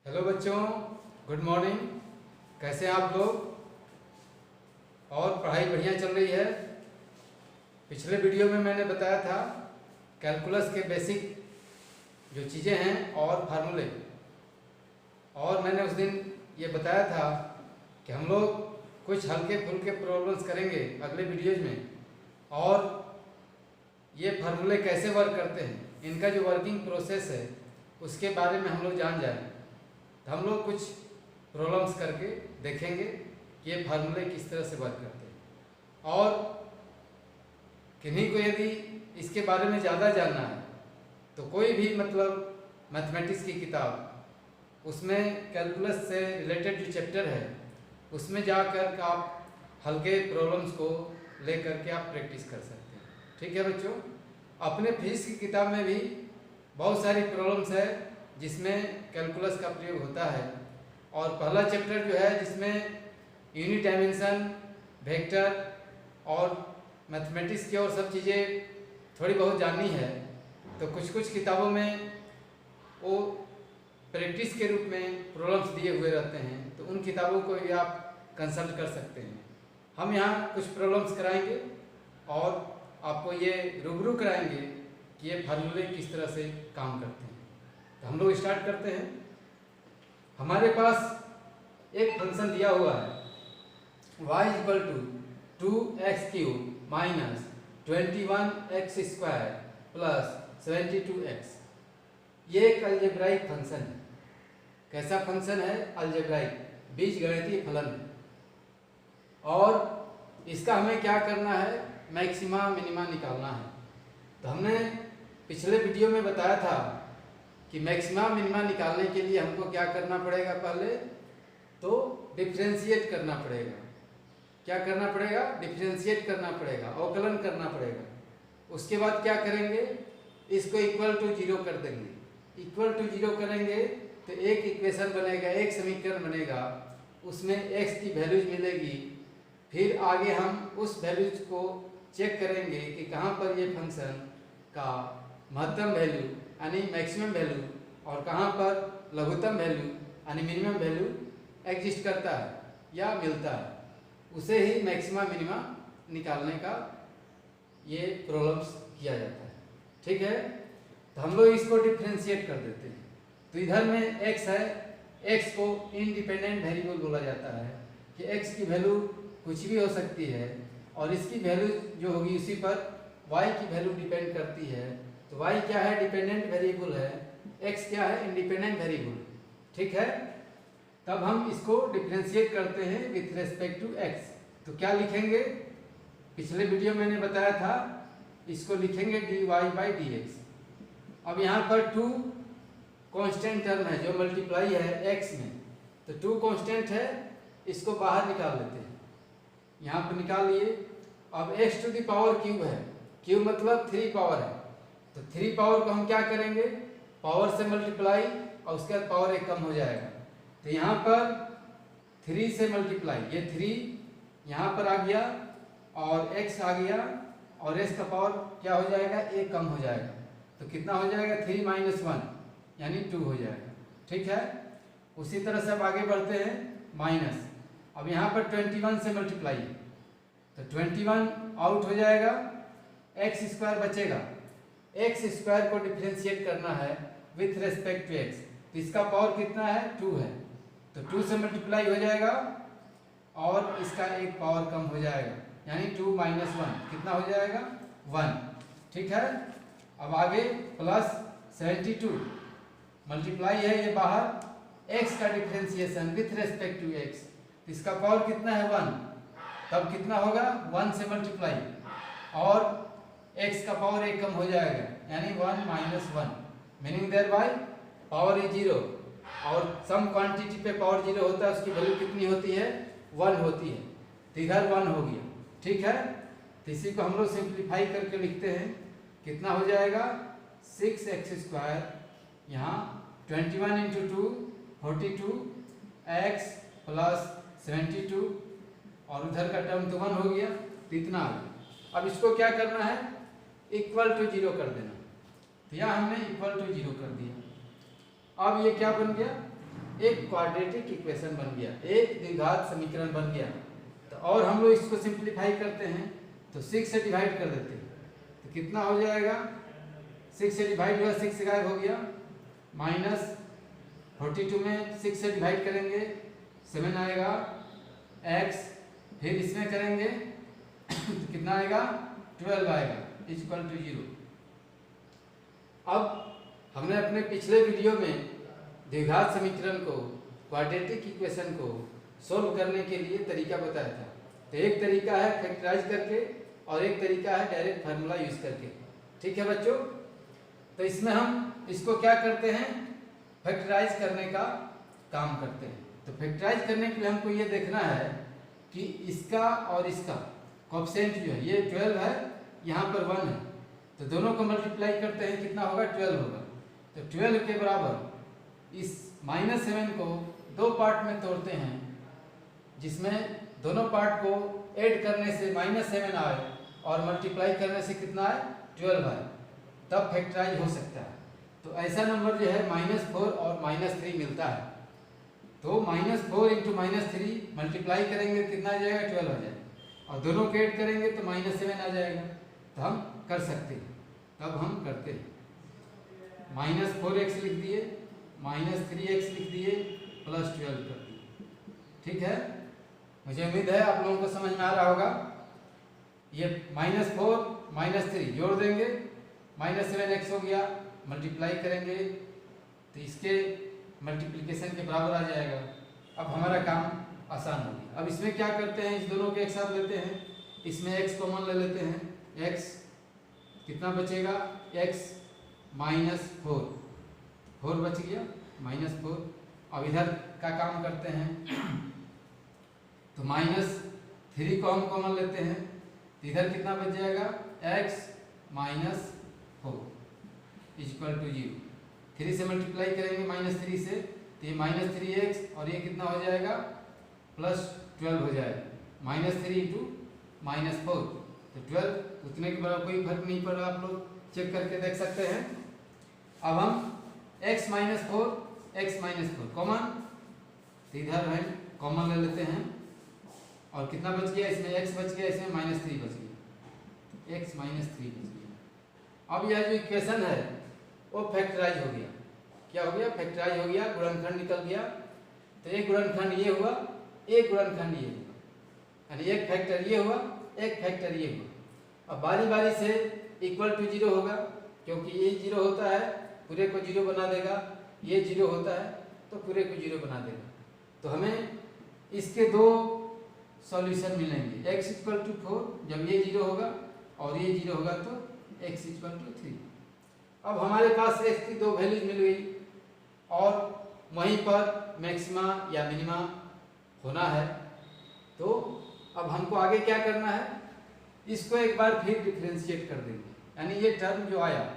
Hello बच्चों, good morning. कैसे हैं आप लोग? और पढ़ाई बढ़िया चल रही है? पिछले वीडियो में मैंने बताया था कैलकुलस के बेसिक जो चीज़ें हैं और फार्मूले, और मैंने उस दिन ये बताया था कि हम लोग कुछ हल्के फुल्के प्रॉब्लम्स करेंगे अगले वीडियोज में, और ये फार्मूले कैसे वर्क करते हैं, इनका जो वर्किंग प्रोसेस है उसके बारे में हम लोग जान जाएं। तो हम लोग कुछ प्रॉब्लम्स करके देखेंगे कि ये फार्मूले किस तरह से वर्क करते हैं, और किन्हीं को यदि इसके बारे में ज़्यादा जानना है तो कोई भी मैथमेटिक्स की किताब, उसमें कैलकुलस से रिलेटेड जो चैप्टर है उसमें जाकर आप हल्के प्रॉब्लम्स को लेकर के आप प्रैक्टिस कर सकते हैं। ठीक है बच्चों, अपने फिजिक्स की किताब में भी बहुत सारी प्रॉब्लम्स है जिसमें कैलकुलस का प्रयोग होता है, और पहला चैप्टर जो है जिसमें यूनिट डायमेंशन, वेक्टर और मैथमेटिक्स की और सब चीज़ें थोड़ी बहुत जाननी है, तो कुछ कुछ किताबों में वो प्रैक्टिस के रूप में प्रॉब्लम्स दिए हुए रहते हैं, तो उन किताबों को भी आप कंसल्ट कर सकते हैं। हम यहाँ कुछ प्रॉब्लम्स कराएंगे और आपको ये रूबरू कराएंगे कि ये फार्मूले किस तरह से काम करते हैं। तो हम लोग स्टार्ट करते हैं। हमारे पास एक फंक्शन दिया हुआ है y equal to 2x³ minus 21x² plus 72x। ये एक अलजेब्राइक फंक्शन है। कैसा फंक्शन है? अलजेब्राइक, बीजगणितीय फलन है, और इसका हमें क्या करना है? मैक्सिमा मिनिमा निकालना है। तो हमने पिछले वीडियो में बताया था कि मैक्सिमा मिनिमा निकालने के लिए हमको क्या करना पड़ेगा? पहले तो डिफरेंशिएट करना पड़ेगा। क्या करना पड़ेगा? डिफरेंशिएट करना पड़ेगा, अवकलन करना पड़ेगा। उसके बाद क्या करेंगे? इसको इक्वल टू 0 कर देंगे। इक्वल टू 0 करेंगे तो एक इक्वेशन बनेगा, एक समीकरण बनेगा, उसमें x की वैल्यूज मिलेगी। फिर आगे हम उस वैल्यूज को चेक करेंगे कि कहाँ पर ये फंक्शन का महत्तम वैल्यू यानी मैक्सिमम वैल्यू और कहाँ पर लघुत्तम वैल्यू यानी मिनिमम वैल्यू एग्जिस्ट करता है या मिलता है, उसे ही मैक्सिमा मिनिमा निकालने का ये प्रॉब्लम्स किया जाता है। ठीक है, तो हम लोग इसको डिफरेंशिएट कर देते हैं। तो इधर में x है, x को इंडिपेंडेंट वेरिएबल बोला जाता है कि x की वैल्यू कुछ भी हो सकती है, और इसकी वैल्यू जो होगी उसी पर y की वैल्यू डिपेंड करती है। तो y क्या है? डिपेंडेंट वेरिएबल है, x क्या है? Independent variable. ठीक है, तब हम इसको डिफरेंशिएट करते हैं विथ रेस्पेक्ट टू x। तो क्या लिखेंगे? पिछले वीडियो मैंने बताया था, इसको लिखेंगे dy/dx। अब यहाँ पर 2 कांस्टेंट टर्म है जो मल्टीप्लाई है x में, तो 2 कांस्टेंट है, इसको बाहर निकाल लेते हैं। यहाँ पर निकाल लिए। अब x³ है, q मतलब 3 पावर है, तो 3 पावर को हम क्या करेंगे? पावर से मल्टीप्लाई और उसके बाद पावर 1 कम हो जाएगा। तो यहाँ पर 3 से मल्टीप्लाई, ये 3 यहाँ पर आ गया और x आ गया, और s का पावर क्या हो जाएगा? 1 कम हो जाएगा। तो कितना हो जाएगा? 3 - 1 यानी 2 हो जाएगा। ठीक है, उसी तरह से अब आगे बढ़ते हैं। माइनस, अब यहाँ पर 21 से मल्टीप्लाई, तो 21 आउट हो जाएगा, x² बचेगा। x² को डिफरेंशिएट करना है विथ रेस्पेक्ट टू x। तो इसका पावर कितना है? 2 है, तो 2 से मल्टीप्लाई हो जाएगा और इसका एक पावर कम हो जाएगा, यानी 2 - 1 कितना हो जाएगा? 1। ठीक है, अब आगे प्लस 72 मल्टीप्लाई है ये बाहर, x का differentiation with respect to x, इसका पावर कितना है? 1। तब कितना होगा? 1 से मल्टीप्लाई और x का पावर 1 कम हो जाएगा, यानी 1 - 1, meaning thereby power is 0, और सम क्वांटिटी पे पावर 0 होता है, उसकी वैल्यू कितनी होती है? 1 होती है। तो इधर 1 हो गया। ठीक है, तो इसी को हम लोग सिंप्लीफाई करके लिखते हैं। कितना हो जाएगा? 6x², यहाँ 21 × 2 42, x प्लस 72, और उधर का टर्म तो 1 हो गया, तो इतना आ गया। अब इसको क्या करना है? इक्वल टू 0 कर देना। तो यहाँ हमने इक्वल टू 0 कर दिया। अब ये क्या बन गया? एक क्वाड्रेटिक इक्वेशन बन गया, एक द्विघात समीकरण बन गया। तो और हम लोग इसको सिंप्लीफाई करते हैं तो 6 से डिवाइड कर देते हैं तो कितना हो जाएगा, 6 से डिवाइड हुआ 6 गायब हो गया, माइनस 42 में 6 से डिवाइड करेंगे 7 आएगा, x फिर इसमें करेंगे तो कितना आएगा 12 आएगा इक्वल टू 0। अब हमने अपने पिछले वीडियो में द्विघात समीकरण को, क्वाड्रेटिक इक्वेशन को सोल्व करने के लिए तरीका बताया था। तो एक तरीका है फैक्टराइज करके और एक तरीका है डायरेक्ट फार्मूला यूज करके। ठीक है बच्चों, तो इसमें हम इसको क्या करते हैं, फैक्टराइज करने का काम करते हैं। तो फैक्टराइज करने के लिए हमको ये देखना है कि इसका और इसका कोएफिशिएंट जो है ये 12 है, यहाँ पर 1 है, तो दोनों को मल्टीप्लाई करते हैं कितना होगा 12 होगा। तो 12 के बराबर इस -7 को दो पार्ट में तोड़ते हैं जिसमें दोनों पार्ट को ऐड करने से -7 आए और मल्टीप्लाई करने से कितना आए 12 आए, तब फैक्टराइज हो सकता है। तो ऐसा नंबर जो है -4 और -3 मिलता है। तो -4 इंटू -3 मल्टीप्लाई करेंगे कितना आ जाएगा 12 आ जाएगा और दोनों को ऐड करेंगे तो -7 आ जाएगा। तो हम कर सकते हैं, तब हम करते हैं -4x लिख दिए, -3x लिख दिए, +12 कर दिए। ठीक है, मुझे उम्मीद है आप लोगों को समझ में आ रहा होगा। ये -4 -3 जोड़ देंगे, -7x हो गया, मल्टीप्लाई करेंगे तो इसके मल्टीप्लिकेशन के बराबर आ जाएगा। अब हमारा काम आसान हो गया। अब इसमें क्या करते हैं, इस दोनों के एक साथ लेते हैं, इसमें x कॉमन ले लेते हैं, x कितना बचेगा, x -4 बच गया, -4। अब इधर का काम करते हैं तो -3 को हम कॉमन लेते हैं तो इधर कितना बच जाएगा, x -4 इक्वल टू 0। 3 से मल्टीप्लाई करेंगे -3 से तो ये -3x और ये कितना हो जाएगा +12 हो जाएगा, -3 इंटू -4 तो 12, उतने के बराबर कोई फर्क नहीं पड़ रहा, आप लोग चेक करके देख सकते हैं। अब हम x -4 कॉमन, तो इधर है कॉमन ले लेते हैं और कितना बच गया, इसमें x बच गया, इसमें -3 बच गया, x -3 बच गया। अब यह जो इक्वेशन है वो फैक्टराइज हो गया। क्या हो गया, फैक्टराइज हो गया, गुणनखंड निकल गया। तो एक गुणनखंड ये हुआ, एक गुणनखंड ये हुआ, यानी एक फैक्टर ये हुआ, एक फैक्टर ये हुआ। अब बारी बारी से इक्वल टू 0 होगा, क्योंकि ये 0 होता है पूरे को 0 बना देगा, ये 0 होता है तो पूरे को 0 बना देगा। तो हमें इसके दो सॉल्यूशन मिलेंगे, x = 4 जब ये 0 होगा और ये 0 होगा तो x = 3। अब हमारे पास x की दो वैल्यूज मिल गई और वहीं पर मैक्सिमा या मिनिमा होना है। तो अब हमको आगे क्या करना है, इसको एक बार फिर डिफरेंशिएट कर देंगे, यानी ये टर्म जो आया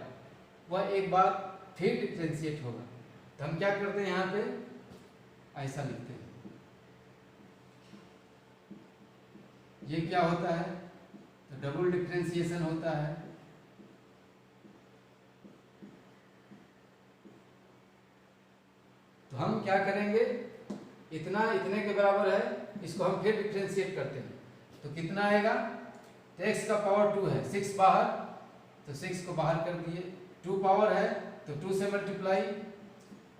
वह एक बार फिर डिफरेंशिएट होगा। तो हम क्या करते हैं, यहाँ पे ऐसा लिखते हैं, ये क्या होता है, तो डबल डिफरेंशिएशन होता है। तो हम क्या करेंगे, इतना इतने के बराबर है, इसको हम फिर डिफरेंशिएट करते हैं तो कितना आएगा, तो x का पावर 2 है, 6 बाहर तो 6 को बाहर कर दिए, 2 पावर है तो 2 से मल्टीप्लाई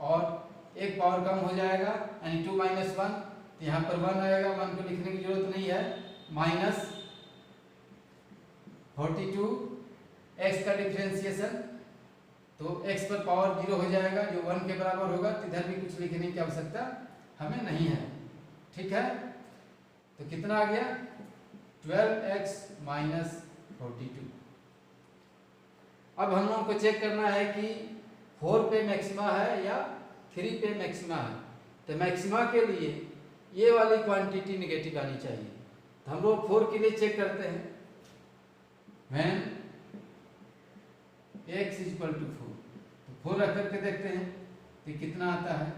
और एक पावर कम हो जाएगा यानी 2 - 1 तो यहाँ पर 1 आएगा, 1 को लिखने की जरूरत नहीं है, -42 x का डिफरेंशिएशन तो x पर पावर 0 हो जाएगा जो 1 के बराबर होगा, तो इधर भी कुछ लिखने की आवश्यकता हमें नहीं है। ठीक है, तो कितना आ गया 12x - 42। अब हम लोगों को चेक करना है कि 4 पे मैक्सिमा है या 3 पे मैक्सिमा है। तो मैक्सिमा के लिए ये वाली क्वांटिटी नेगेटिव आनी चाहिए। तो हम लोग 4 के लिए चेक करते हैं, when x = 4 तो 4 रख करके देखते हैं तो कितना आता है,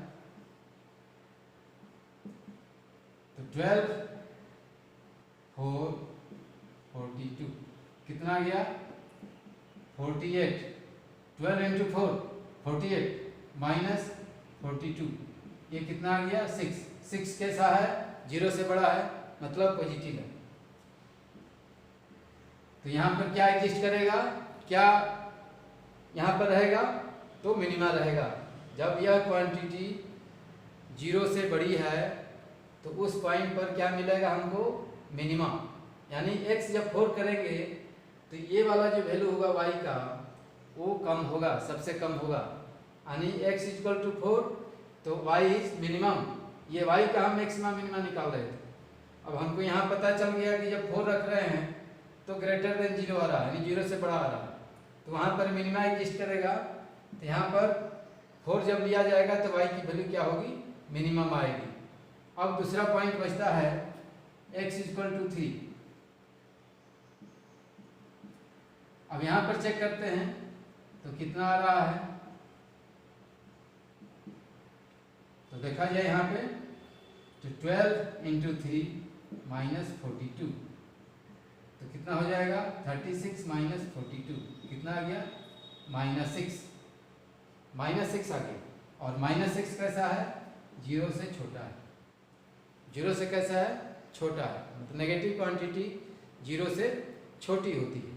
तो 12 4 42 कितना आ गया 48, 12 × 4 48 - 42 ये कितना आ गया 6। 6 कैसा है, 0 से बड़ा है, मतलब पॉजिटिव है। तो यहाँ पर क्या एग्जिस्ट करेगा, क्या यहाँ पर रहेगा, तो मिनिमा रहेगा। जब यह क्वांटिटी 0 से बड़ी है तो उस पॉइंट पर क्या मिलेगा हमको, मिनिमा। यानी x जब 4 करेंगे तो ये वाला जो वैल्यू होगा y का वो कम होगा, सबसे कम होगा। यानी x इक्वल टू 4 तो y इज मिनिमम। ये y का हम मैक्सिमा मिनिमा निकाल रहे थे। अब हमको यहाँ पता चल गया कि जब 4 रख रहे हैं तो ग्रेटर देन 0 आ रहा है, यानी 0 से बड़ा आ रहा है, तो वहाँ पर मिनिमा एग्जिस्ट करेगा। तो यहाँ पर 4 जब लिया जाएगा तो y की वैल्यू क्या होगी, मिनिमम आएगी। अब दूसरा पॉइंट बचता है x इक्वल टू 3। अब यहाँ पर चेक करते हैं तो कितना आ रहा है, तो देखा जाए यहाँ पे तो 12 इंटू 3 माइनस 42, तो कितना हो जाएगा 36 माइनस 42, कितना आ गया -6। -6 आ गया। और -6 कैसा है, 0 से छोटा है। 0 से कैसा है, छोटा है, मतलब नेगेटिव क्वांटिटी 0 से छोटी होती है।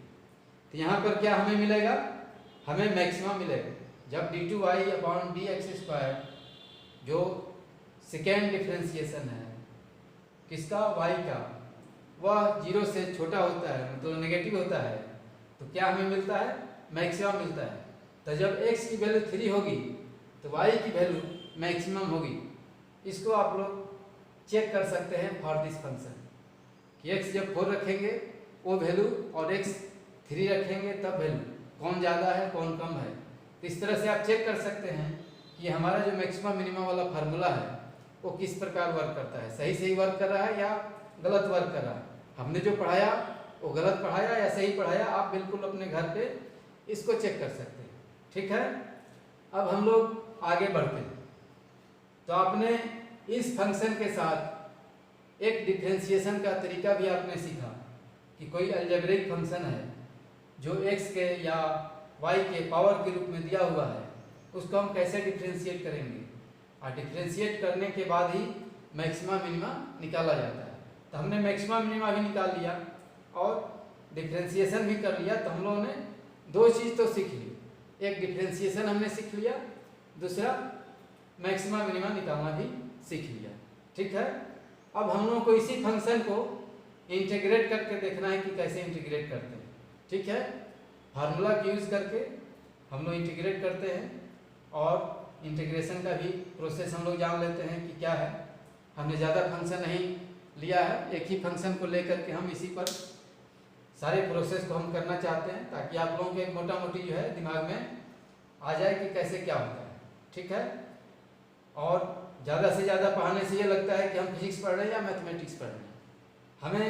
तो यहाँ पर क्या हमें मिलेगा, हमें मैक्सिमम मिलेगा जब d2y/dx² जो सेकेंड डिफरेंशिएशन है किसका, y का, वह 0 से छोटा होता है, मतलब नेगेटिव होता है, तो क्या हमें मिलता है, मैक्सिमम मिलता है। तो जब x की वैल्यू 3 होगी तो y की वैल्यू मैक्सिमम होगी। इसको आप लोग चेक कर सकते हैं फॉर दिस फंक्शन कि x जब 4 रखेंगे वो वैल्यू और x 3 रखेंगे तब वैल्यू कौन ज़्यादा है कौन कम है। तो इस तरह से आप चेक कर सकते हैं कि हमारा जो मैक्सिमम मिनिमम वाला फार्मूला है वो किस प्रकार वर्क करता है, सही वर्क कर रहा है या गलत वर्क कर रहा है। हमने जो पढ़ाया वो गलत पढ़ाया या सही पढ़ाया, आप बिल्कुल अपने घर पे इसको चेक कर सकते हैं। ठीक है, अब हम लोग आगे बढ़ते हैं। तो आपने इस फंक्शन के साथ एक डिफरेंशिएशन का तरीका भी आपने सीखा कि कोई अलजेब्रिक फंक्शन है जो x के या y के पावर के रूप में दिया हुआ है, उसको हम कैसे डिफरेंशिएट करेंगे, और डिफरेंशिएट करने के बाद ही मैक्सिमा मिनिमा निकाला जाता है। तो हमने मैक्सिमा मिनिमा भी निकाल लिया और डिफरेंशिएशन भी कर लिया। तो हम लोगों ने दो चीज़ तो सीख ली, एक डिफरेंशिएशन हमने सीख लिया, दूसरा मैक्सिमा मिनिमा निकालना भी सीख लिया। ठीक है, अब हम लोगों को इसी फंक्शन को इंटीग्रेट करके देखना है कि कैसे इंटीग्रेट करते हैं। ठीक है, फार्मूला की यूज़ करके हम लोग इंटीग्रेट करते हैं और इंटीग्रेशन का भी प्रोसेस हम लोग जान लेते हैं कि क्या है। हमने ज़्यादा फंक्शन नहीं लिया है, एक ही फंक्शन को लेकर के हम इसी पर सारे प्रोसेस को हम करना चाहते हैं ताकि आप लोगों को एक मोटा मोटी जो है दिमाग में आ जाए कि कैसे क्या होता है। ठीक है, और ज़्यादा से ज़्यादा पढ़ाने से ये लगता है कि हम फिजिक्स पढ़ रहे हैं या मैथमेटिक्स पढ़ रहे हैं। हमें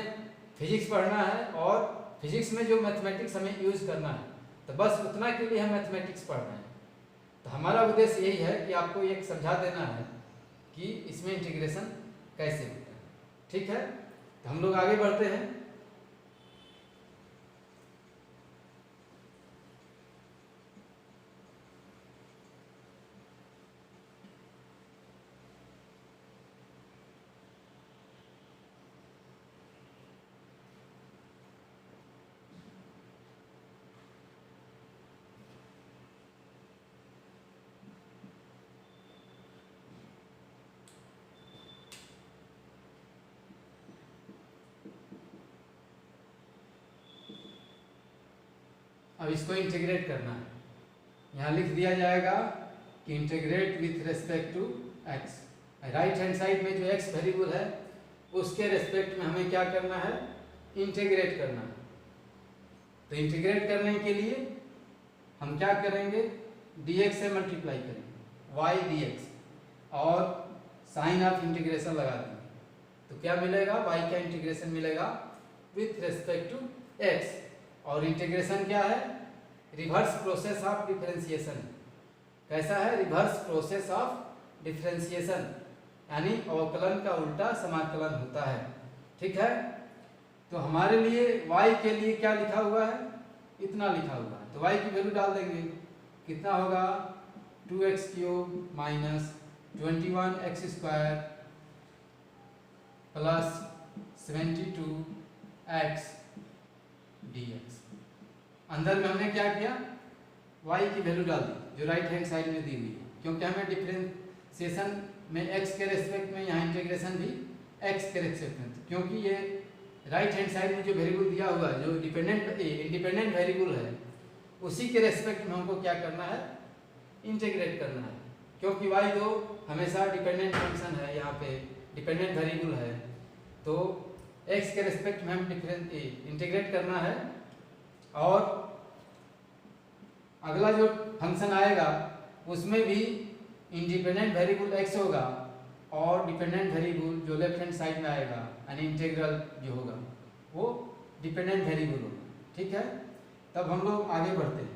फिजिक्स पढ़ना है और फिजिक्स में जो मैथमेटिक्स हमें यूज़ करना है, तो बस उतना के लिए हम मैथमेटिक्स पढ़ रहे हैं। तो हमारा उद्देश्य यही है कि आपको एक समझा देना है कि इसमें इंटीग्रेशन कैसे होता है। ठीक है, तो हम लोग आगे बढ़ते हैं। अब इसको इंटीग्रेट करना है। यहाँ लिख दिया जाएगा कि integrate with respect to x। Right hand side में जो x वेरिएबल है उसके रेस्पेक्ट में हमें क्या करना है, इंटीग्रेट करना है। तो इंटीग्रेट करने के लिए हम क्या करेंगे, dx से मल्टीप्लाई करेंगे y dx और साइन ऑफ इंटीग्रेशन लगा देंगे। तो क्या मिलेगा, y का इंटीग्रेशन मिलेगा विथ रेस्पेक्ट टू x। और इंटीग्रेशन क्या है, रिवर्स प्रोसेस ऑफ डिफरेंशिएशन। कैसा है, रिवर्स प्रोसेस ऑफ डिफरेंशिएशन, यानी अवकलन का उल्टा समाकलन होता है। ठीक है, तो हमारे लिए y के लिए क्या लिखा हुआ है, इतना लिखा हुआ है। तो y की वैल्यू डाल देंगे, कितना होगा 2x³ minus 21x² plus 72x dx। अंदर में हमने क्या किया, y की वैल्यू डाल दी जो राइट हैंड साइड में दी हुई है, क्योंकि हमें डिफरेंशिएशन में x के रेस्पेक्ट में, यहाँ इंटीग्रेशन भी x के रेस्पेक्ट में, क्योंकि ये राइट हैंड साइड में जो वेरिएबल दिया हुआ है, जो इंडिपेंडेंट वेरिएबल है, उसी के रेस्पेक्ट में हमको क्या करना है, इंटीग्रेट करना है। क्योंकि y तो हमेशा डिपेंडेंट फंक्शन है, यहाँ पे डिपेंडेंट वेरिएबल है, तो x के रेस्पेक्ट में हम इंटीग्रेट करना है। और अगला जो फंक्शन आएगा उसमें भी इंडिपेंडेंट वेरिएबल x होगा और डिपेंडेंट वेरिएबल जो लेफ्ट हैंड साइड में आएगा, यानी इंटीग्रल जो होगा वो डिपेंडेंट वेरिएबल होगा। ठीक है, तब हम लोग आगे बढ़ते हैं।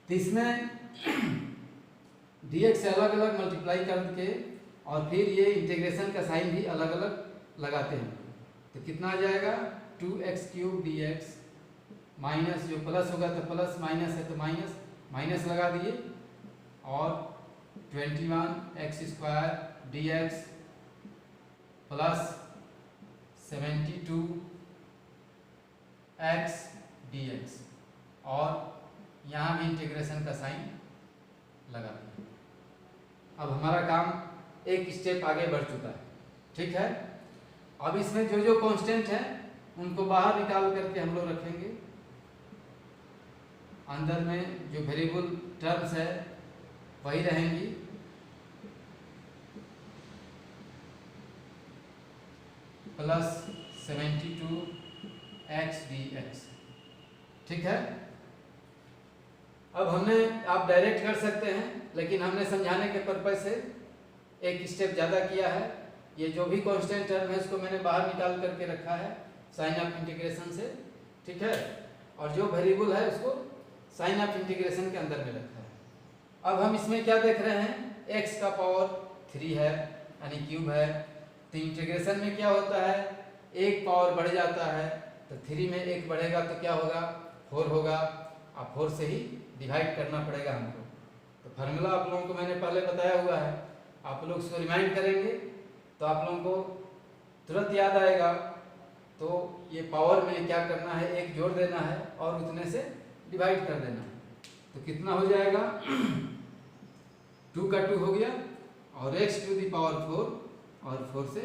तो इसमें dx से अलग अलग मल्टीप्लाई करके और फिर ये इंटीग्रेशन का साइन भी अलग अलग लगाते हैं, तो कितना आ जाएगा 2x³ dx माइनस, जो प्लस होगा तो प्लस, माइनस है तो माइनस, माइनस लगा दिए, और 21x² dx plus 72x dx, और यहाँ भी इंटीग्रेशन का साइन लगा दिया। अब हमारा काम एक स्टेप आगे बढ़ चुका है। ठीक है, अब इसमें जो जो कांस्टेंट है उनको बाहर निकाल करके हम लोग रखेंगे। अंदर में जो वेरिएबल टर्म्स है वही रहेंगी, प्लस 72x dx। ठीक है, अब हमने, आप डायरेक्ट कर सकते हैं, लेकिन हमने समझाने के पर्पज से एक स्टेप ज़्यादा किया है। ये जो भी कांस्टेंट टर्म है उसको मैंने बाहर निकाल करके रखा है साइन ऑफ इंटीग्रेशन से। ठीक है, और जो वेरिएबल है उसको साइन ऑफ इंटीग्रेशन के अंदर में रखा है। अब हम इसमें क्या देख रहे हैं, x का पावर 3 है, यानी क्यूब है, तो इंटीग्रेशन में क्या होता है, एक पावर बढ़ जाता है, तो 3 में एक बढ़ेगा तो क्या होगा, 4 होगा, अब 4 से ही डिवाइड करना पड़ेगा हमको। तो फार्मूला आप लोगों को मैंने पहले बताया हुआ है, आप लोग उसको रिमाइंड करेंगे तो आप लोगों को तुरंत याद आएगा। तो ये पावर में क्या करना है, एक जोड़ देना है और उतने से डिवाइड कर देना है, तो कितना हो जाएगा 2 का 2 हो गया, और x⁴ और 4 से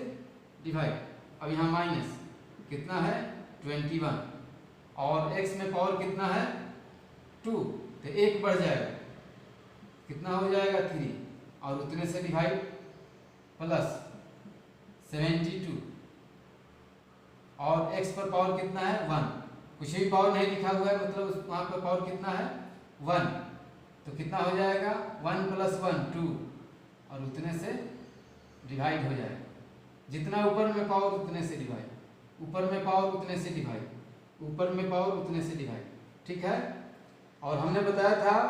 डिवाइड। अब यहाँ माइनस कितना है 21, और x में पावर कितना है 2, तो एक बढ़ जाएगा, कितना हो जाएगा 3, और उतने से डिवाइड, प्लस 72, और x पर पावर कितना है 1, कुछ भी पावर नहीं लिखा हुआ है, मतलब वहाँ पर पावर कितना है 1, तो कितना हो जाएगा 1 + 1 2, और उतने से डिवाइड हो जाएगा। जितना ऊपर में पावर उतने से डिवाइड, ऊपर में पावर उतने से डिवाइड, ऊपर में पावर उतने से डिवाइड। ठीक है, और हमने बताया था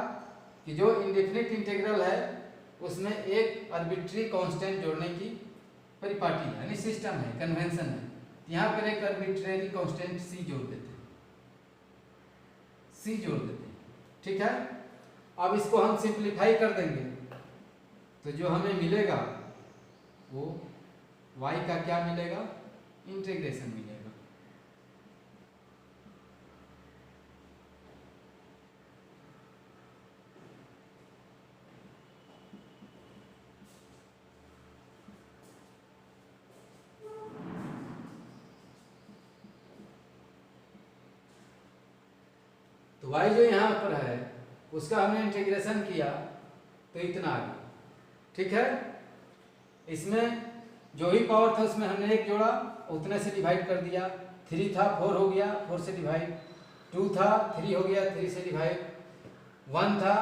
कि जो इंडेफिनिट इंटीग्रल है उसमें एक आर्बिट्री कांस्टेंट जोड़ने की परिपाटी है, यानी सिस्टम है, कन्वेंशन है। यहाँ पर एक आर्बिट्रेरी कांस्टेंट c जोड़ देते हैं, c जोड़ देते हैं। ठीक है, अब इसको हम सिंप्लीफाई कर देंगे तो जो हमें मिलेगा वो y का क्या मिलेगा, इंटीग्रेशन मिलेगा। तो y जो यहाँ पर है उसका हमने इंटीग्रेशन किया तो इतना आ गया। ठीक है, इसमें जो भी पावर था उसमें हमने एक जोड़ा, उतने से डिवाइड कर दिया। 3 था 4 हो गया, 4 से डिवाइड, 2 था 3 हो गया, 3 से डिवाइड, 1 था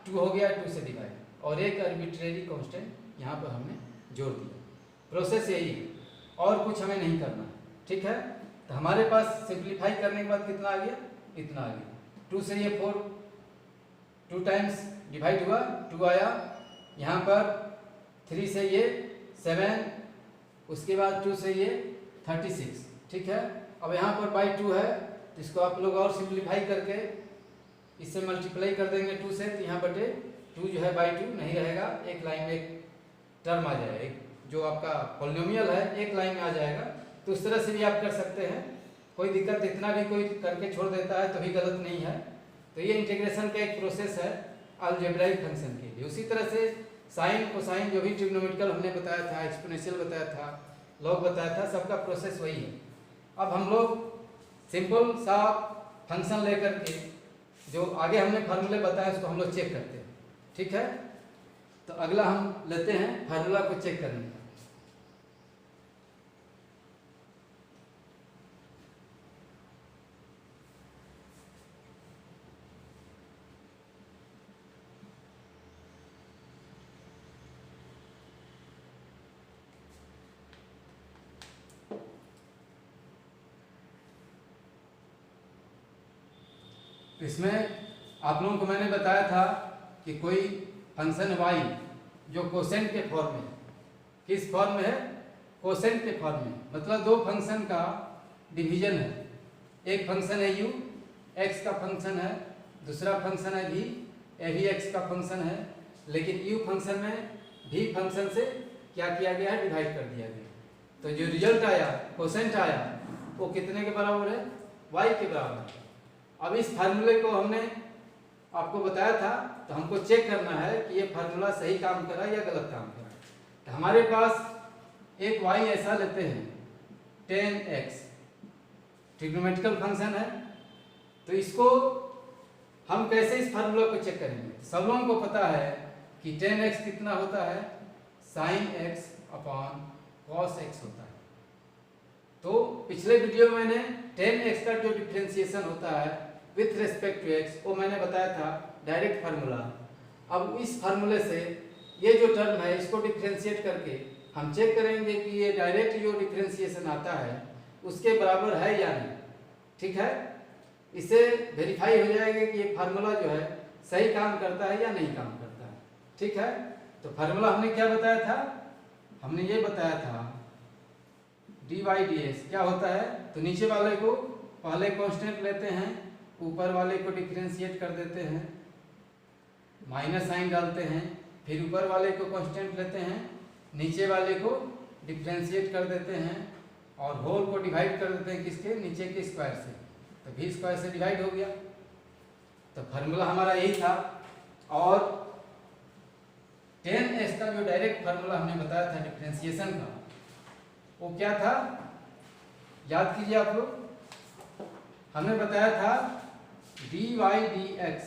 2 हो गया, 2 से डिवाइड, और एक आर्बिट्रेरी कांस्टेंट यहाँ पर हमने जोड़ दिया। प्रोसेस यही है, और कुछ हमें नहीं करना है। ठीक है, तो हमारे पास सिंप्लीफाई करने के बाद कितना आ गया, इतना आ गया। 2 से ये 4, 2 टाइम्स डिवाइड हुआ, 2 आया, यहाँ पर 3 से ये 7, उसके बाद 2 से ये 36। ठीक है, अब यहाँ पर बाई 2 है, तो इसको आप लोग और सिंप्लीफाई करके इससे मल्टीप्लाई कर देंगे 2 से, तो यहाँ बटे 2 जो है बाई 2 नहीं रहेगा, एक लाइन में एक टर्म आ जाएगा, एक जो आपका पॉलिनोमियल है एक लाइन में आ जाएगा। तो उस तरह से भी आप कर सकते हैं, कोई दिक्कत, इतना भी कोई करके छोड़ देता है तो भी गलत नहीं है। तो ये इंटीग्रेशन का एक प्रोसेस है अलजेब्राइक फंक्शन के लिए। उसी तरह से साइन कोसाइन जो भी ट्रिग्नोमेट्रिकल हमने बताया था, एक्सपोनेंशियल बताया था, लॉग बताया था, सबका प्रोसेस वही है। अब हम लोग सिंपल सा फंक्शन लेकर के जो आगे हमने फार्मूले बताया उसको हम लोग चेक करते हैं, ठीक है। तो अगला हम लेते हैं फार्मूला को चेक करने का। इसमें आप लोगों को मैंने बताया था कि कोई फंक्शन y जो कोसेंट के फॉर्म में, किस फॉर्म में है, कोसेंट के फॉर्म में, मतलब दो फंक्शन का डिवीजन है। एक फंक्शन है u, x का फंक्शन है, दूसरा फंक्शन है v, ये भी x का फंक्शन है, लेकिन u फंक्शन में v फंक्शन से क्या किया गया है, डिवाइड कर दिया गया। तो जो रिजल्ट आया, कोसेंट आया, वो कितने के बराबर है, y के बराबर। अब इस फार्मूले को हमने आपको बताया था, तो हमको चेक करना है कि ये फार्मूला सही काम कर रहा है या गलत काम कर रहा है। तो हमारे पास एक y ऐसा लेते हैं 10x, ट्रिग्नोमेट्रिकल फंक्शन है। तो इसको हम कैसे इस फार्मूला को चेक करेंगे। सब लोगों को पता है कि 10x कितना होता है, sin x upon cos x होता है। तो पिछले वीडियो में मैंने 10x का जो डिफरेंशिएशन होता है विथ रिस्पेक्ट टू x, वो मैंने बताया था डायरेक्ट फार्मूला। अब इस फार्मूले से ये जो टर्म है इसको डिफरेंशिएट करके हम चेक करेंगे कि ये डायरेक्ट जो डिफरेंशिएशन आता है उसके बराबर है या नहीं, ठीक है। इससे वेरीफाई हो जाएगा कि ये फार्मूला जो है सही काम करता है या नहीं काम करता है, ठीक है। तो फार्मूला हमने क्या बताया था, हमने ये बताया था dy dx क्या होता है। तो नीचे वाले को पहले कांस्टेंट लेते हैं, ऊपर वाले को डिफरेंशिएट कर देते हैं, माइनस साइन डालते हैं, फिर ऊपर वाले को कांस्टेंट लेते हैं, नीचे वाले को डिफरेंशिएट कर देते हैं और होल को डिवाइड कर देते हैं किसके, नीचे के स्क्वायर से। तो v स्क्वायर से डिवाइड हो गया। तो फार्मूला हमारा यही था। और 10x का जो डायरेक्ट फार्मूला हमने बताया था डिफरेंशिएशन का, वो क्या था, याद कीजिए आप लोग। हमने बताया था dy dx,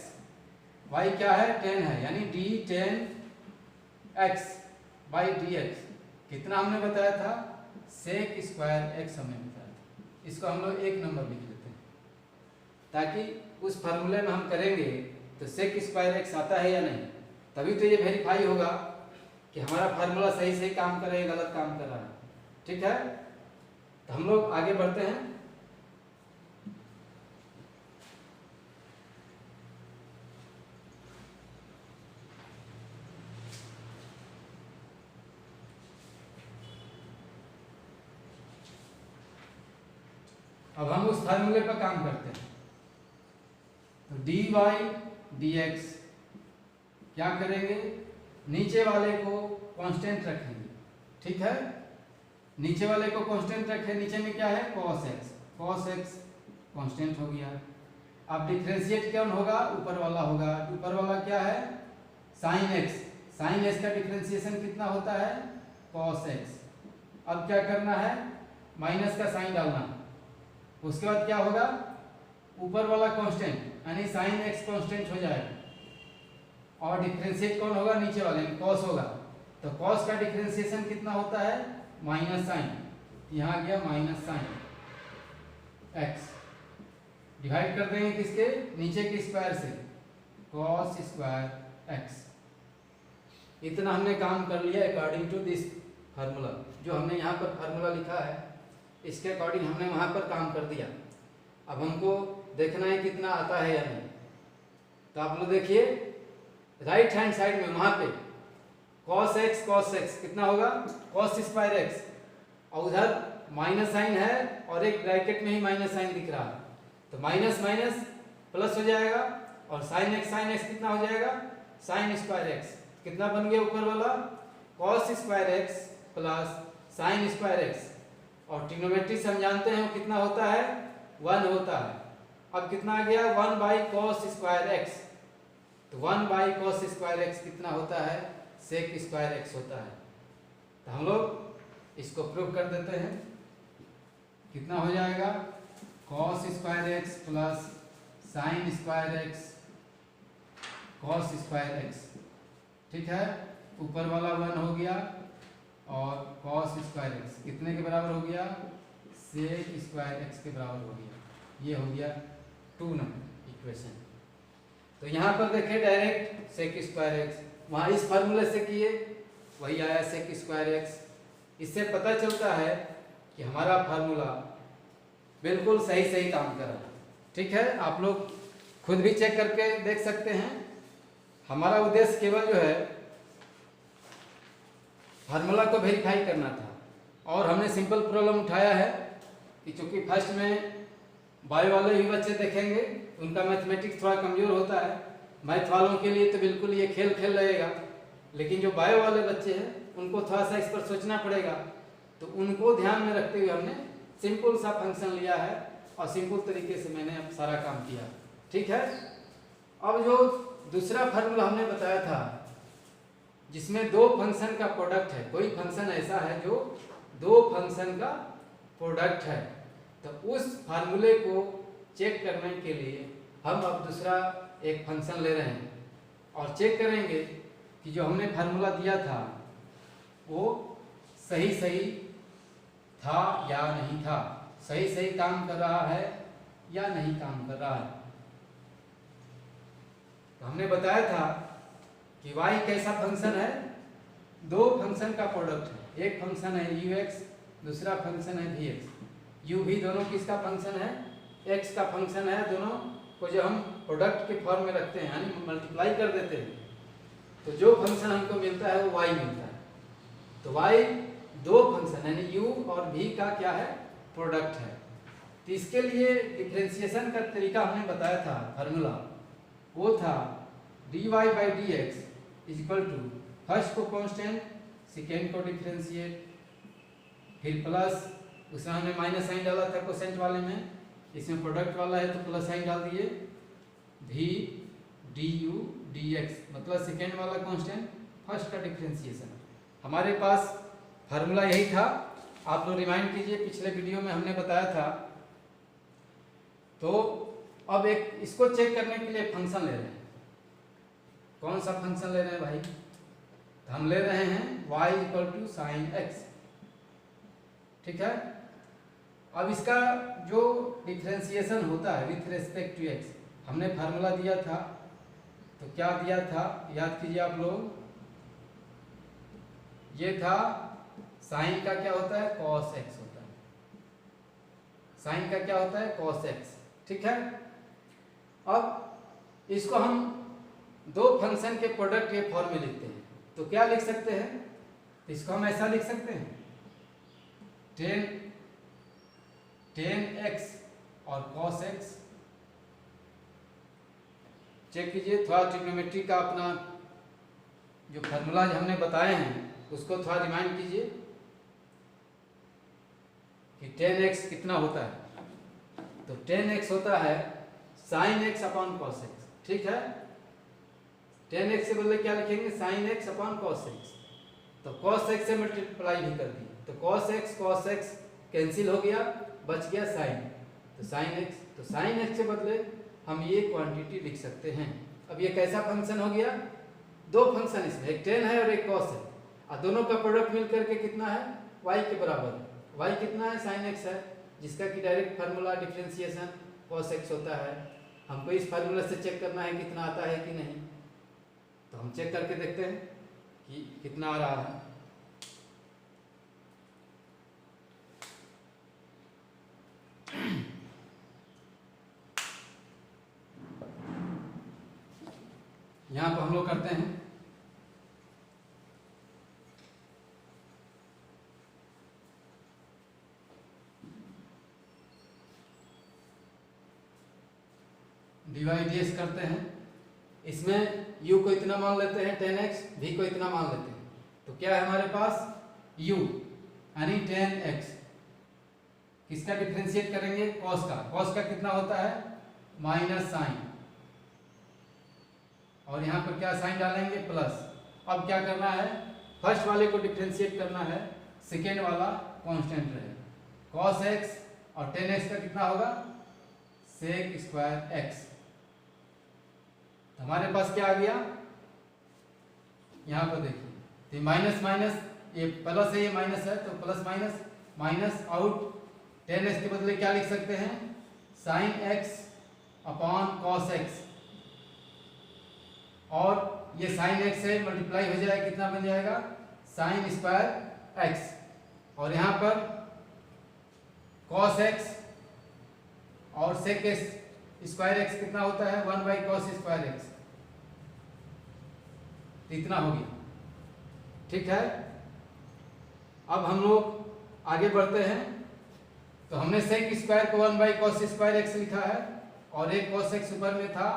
y क्या है, 10 है, यानी d 10x by dx कितना हमने बताया था, sec स्क्वायर x हमने बताया था। इसको हम लोग एक नंबर लिख लेते हैं ताकि उस फार्मूले में हम करेंगे तो sec स्क्वायर x आता है या नहीं, तभी तो ये वेरीफाई होगा कि हमारा फार्मूला सही से काम कर रहा है, गलत काम कर रहा है, ठीक है। तो हम लोग आगे बढ़ते हैं। अब हम उस फार्मूले पर काम करते हैं। तो dy dx क्या करेंगे, नीचे वाले को कांस्टेंट रखेंगे, ठीक है। नीचे वाले को कांस्टेंट रखें, नीचे में क्या है, cos x कांस्टेंट हो गया। अब डिफरेंशिएट कौन होगा, ऊपर वाला होगा। ऊपर वाला क्या है, sin x का डिफरेंशिएशन कितना होता है, cos x। अब क्या करना है, माइनस का साइन डालना। उसके बाद क्या होगा, ऊपर वाला कांस्टेंट यानी sin x कांस्टेंट हो जाएगा और डिफरेंशिएट कौन होगा, नीचे वाले cos होगा। तो cos का डिफरेंशिएशन कितना होता है, माइनस साइन, यहाँ गया माइनस साइन x, डिवाइड कर देंगे किसके, नीचे के स्क्वायर से, cos स्क्वायर x। इतना हमने काम कर लिया अकॉर्डिंग टू दिस फार्मूला। जो हमने यहाँ पर फार्मूला लिखा है इसके अकॉर्डिंग हमने वहाँ पर काम कर दिया। अब हमको देखना है कितना आता है या नहीं। तो आप लोग देखिए राइट हैंड साइड में वहाँ पे cos x कितना होगा, cos स्क्वायर x, और उधर माइनस साइन है और एक ब्रैकेट में ही माइनस साइन दिख रहा है। तो माइनस माइनस प्लस हो जाएगा और sin x कितना हो जाएगा, sin स्क्वायर x कितना बन गया ऊपर वाला, cos square x plus sine square x, और ट्रिग्नोमेट्री से हम जानते हैं वो कितना होता है, 1 होता है। अब कितना आ गया, 1 बाई कॉस स्क्वायर एक्स, तो 1 बाई कॉस स्क्वायर एक्स कितना होता है, सेक स्क्वायर एक्स होता है। तो हम लोग इसको प्रूव कर देते हैं। कितना हो जाएगा, cos square x plus sine square x cos square x, ठीक है। ऊपर वाला 1 हो गया और कॉस स्क्वायर एक्स कितने के बराबर हो गया, सेक स्क्वायर एक्स के बराबर हो गया। ये हो गया 2 नंबर इक्वेशन। तो यहाँ पर देखिए डायरेक्ट सेक स्क्वायर एक्स, वहाँ इस फार्मूले से किए वही आया सेक स्क्वायर एक्स। इससे पता चलता है कि हमारा फार्मूला बिल्कुल सही सही काम कर रहा है, ठीक है। आप लोग खुद भी चेक करके देख सकते हैं। हमारा उद्देश्य केवल जो है फार्मूला को वेरीफाई करना था, और हमने सिंपल प्रॉब्लम उठाया है कि चूंकि फर्स्ट में बायो वाले भी बच्चे देखेंगे, उनका मैथमेटिक्स थोड़ा कमजोर होता है। मैथ वालों के लिए तो बिल्कुल ये खेल खेल रहेगा, लेकिन जो बायो वाले बच्चे हैं उनको थोड़ा सा इस पर सोचना पड़ेगा। तो उनको ध्यान में रखते हुए हमने सिंपल सा फंक्शन लिया है और सिंपल तरीके से मैंने अब सारा काम किया, ठीक है। अब जो दूसरा फार्मूला हमने बताया था जिसमें दो फंक्शन का प्रोडक्ट है, कोई फंक्शन ऐसा है जो दो फंक्शन का प्रोडक्ट है, तो उस फार्मूले को चेक करने के लिए हम अब दूसरा एक फंक्शन ले रहे हैं और चेक करेंगे कि जो हमने फार्मूला दिया था वो सही सही था या नहीं था, सही सही काम कर रहा है या नहीं काम कर रहा है। तो हमने बताया था कि y कैसा फंक्शन है, दो फंक्शन का प्रोडक्ट है। एक फंक्शन है ux, दूसरा फंक्शन है vx। u भी दोनों किसका फंक्शन है, x का फंक्शन है। दोनों को जो हम प्रोडक्ट के फॉर्म में रखते हैं यानी मल्टीप्लाई कर देते हैं, तो जो फंक्शन हमको मिलता है वो y मिलता है। तो y दो फंक्शन यानी u और v का क्या है, प्रोडक्ट है। तो इसके लिए डिफरेंशिएशन का तरीका हमने बताया था, फार्मूला वो था dy by d x equal to first को कांस्टेंट, सेकेंड को डिफरेंशिएट, फिर प्लस, उसमें हमने माइनस साइन डाला था कोसेंट वाले में, इसमें प्रोडक्ट वाला है तो प्लस साइन डाल दिए, v du dx मतलब सेकेंड वाला कांस्टेंट, फर्स्ट का डिफरेंशिएशन। हमारे पास फार्मूला यही था। आप लोग रिमाइंड कीजिए, पिछले वीडियो में हमने बताया था। तो अब एक इसको चेक करने के लिए फंक्शन ले रहे हैं। कौन सा फंक्शन ले रहे हैं भाई, तो हम ले रहे हैं y equal to sine x, ठीक है। अब इसका जो डिफरेंशिएशन होता है विथ रेस्पेक्ट टू x, हमने फार्मूला दिया था, तो क्या दिया था याद कीजिए आप लोग, ये था साइन का क्या होता है, cos x होता है। साइन का क्या होता है, cos x, ठीक है। अब इसको हम दो फंक्शन के प्रोडक्ट के फॉर्म में लिखते हैं, तो क्या लिख सकते हैं, इसको हम ऐसा लिख सकते हैं, tan x और cos x। चेक कीजिए, थोड़ा ट्रिग्नोमेट्री का अपना जो फार्मूला हमने बताए हैं उसको थोड़ा रिमाइंड कीजिए कि tan x कितना होता है। तो tan x होता है sin x upon cos x, ठीक है। tan x से बदले क्या लिखेंगे, sin x upon cos x। तो cos x से मल्टीप्लाई भी कर दिए, तो cos x कैंसिल हो गया, बच गया sin। तो sin x, तो sin x से बदले हम ये क्वांटिटी लिख सकते हैं। अब ये कैसा फंक्शन हो गया, दो फंक्शन इसमें, एक tan है और एक cos है, और दोनों का प्रोडक्ट मिल करके कितना है, y के बराबर। y कितना है, sin x है, जिसका कि direct formula differentiation cos x होता है। हमको इस फार्मूला से चेक करना है कितना आता है कि नहीं, तो हम चेक करके देखते हैं कि कितना आ रहा है। यहाँ पर हम लोग करते हैं डिवाइड करते हैं। इसमें u को इतना मान लेते हैं tan x, v को इतना मान लेते हैं। तो क्या है हमारे पास u यानी tan x। किसका डिफरेंशिएट करेंगे? cos का। cos का कितना होता है? माइनस साइन, और यहाँ पर क्या साइन डालेंगे? प्लस। अब क्या करना है? फर्स्ट वाले को डिफरेंशिएट करना है, सेकेंड वाला कांस्टेंट रहे। cos x और tan x का कितना होगा? sec square x। हमारे पास क्या आ गया? यहाँ पर देखिए, तो माइनस माइनस, ये प्लस है, ये माइनस है, तो plus minus minus out. tan x के बदले क्या लिख सकते हैं? Sine x upon cos x, और ये साइन x से मल्टीप्लाई हो जाएगा, कितना बन जाएगा? Sine square x। और यहाँ पर cos x और sec स्क्वायर x कितना होता है? 1 बाई cos स्क्वायर x। इतना हो गया, ठीक है। अब हम लोग आगे बढ़ते हैं। तो हमने sec स्क्वायर को 1 बाई cos स्क्वायर x लिखा है, और एक cos x ऊपर में था,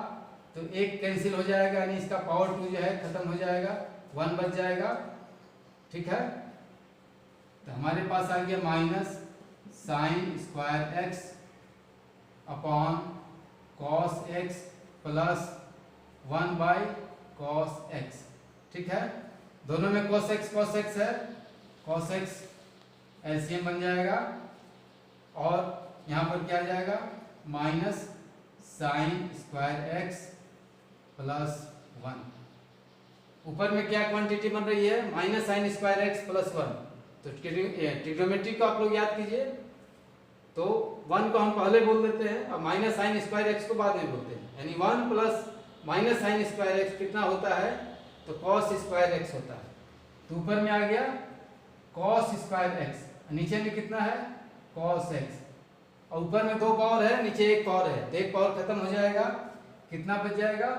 तो एक कैंसिल हो जाएगा, यानी इसका पावर 2 जो है खत्म हो जाएगा, 1 बच जाएगा, ठीक है। तो हमारे पास आ गया minus sine square x upon cos x plus 1 by cos x, ठीक है। दोनों में cos x है, cos x एलसीएम बन जाएगा, और यहाँ पर क्या आ जाएगा? Minus sine square x plus 1। ऊपर में क्या क्वांटिटी बन रही है? Minus sine square x plus 1। तो ट्रिग्नोमेट्री को आप लोग याद कीजिए, तो 1 को हम पहले बोल देते हैं, और माइनस साइन स्क्वायर x को बाद में बोलते हैं, यानी 1 plus minus sine square x कितना होता है? तो cos स्क्वायर x होता है। तो ऊपर में आ गया cos स्क्वायर x, नीचे में कितना है? cos x, और ऊपर में 2 पावर है, नीचे 1 पावर है, तो 1 पावर खत्म हो जाएगा, कितना बच जाएगा?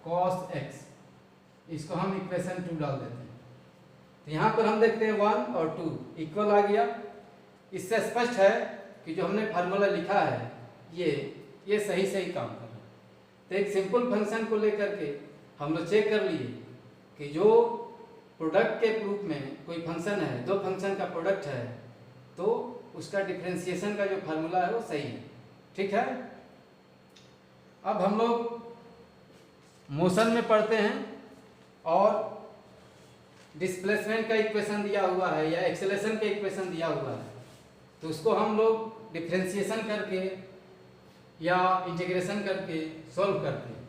cos x। इसको हम इक्वेशन 2 डाल देते हैं। तो यहाँ पर हम देखते हैं 1 और 2 इक्वल आ गया। इससे स्पष्ट है कि जो हमने फार्मूला लिखा है ये सही सही काम कर रहा है। तो एक सिंपल फंक्शन को लेकर के हम लोग चेक कर लिए कि जो प्रोडक्ट के रूप में कोई फंक्शन है, दो फंक्शन का प्रोडक्ट है, तो उसका डिफरेंशिएशन का जो फार्मूला है वो सही है, ठीक है। अब हम लोग मोशन में पढ़ते हैं, और डिस्प्लेसमेंट का इक्वेशन दिया हुआ है या एक्सेलेरेशन का इक्वेशन दिया हुआ है, तो उसको हम लोग डिफरेंशिएशन करके या इंटीग्रेशन करके सॉल्व करते हैं।